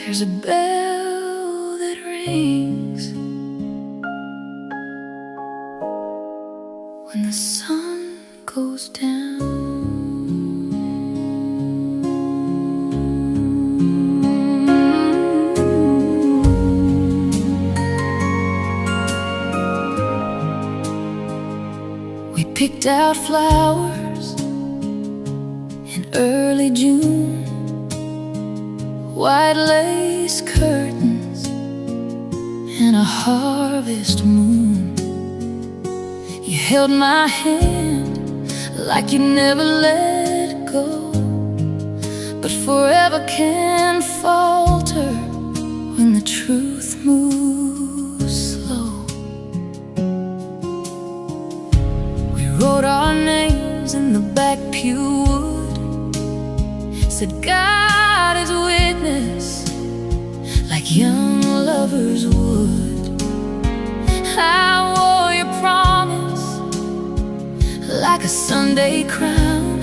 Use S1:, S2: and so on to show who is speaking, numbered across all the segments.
S1: There's a bell that rings when the sun goes down. We picked out flowers in early June, white lace curtains and a harvest moon. You held my hand like you never let go, but forever can falter when the truth moves slow. We wrote our names in the back pew wood, said God is witness, like young lovers would. I wore your promise like a Sunday crown,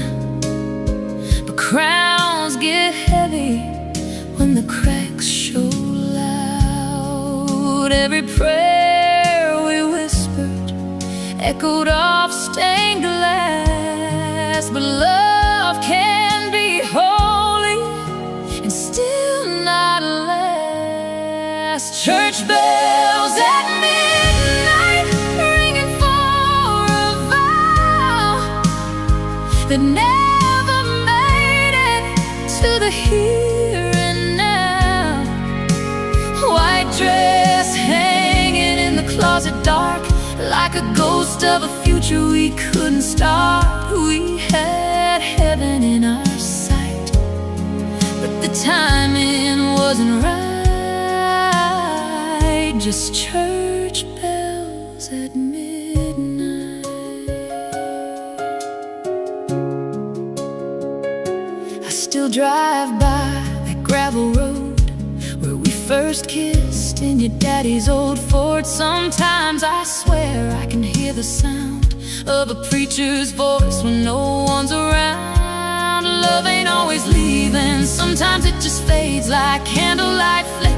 S1: but crowns get heavy when the cracks show loud. Every prayer we whispered echoed off stained glass, but love can be holy and still not last. Church bells at midnight ringing for a vow that never made it to the here and now. White dress hanging in the closet dark, like a ghost of a future we couldn't start. We had heaven in our sight, but the timing wasn't right. Just church bells at midnight. I still drive by that gravel road where we first kissed in your daddy's old Ford. Sometimes I swear I can hear the sound of a preacher's voice when no one's around. Love ain't always leaving, sometimes it just fades like candlelight flames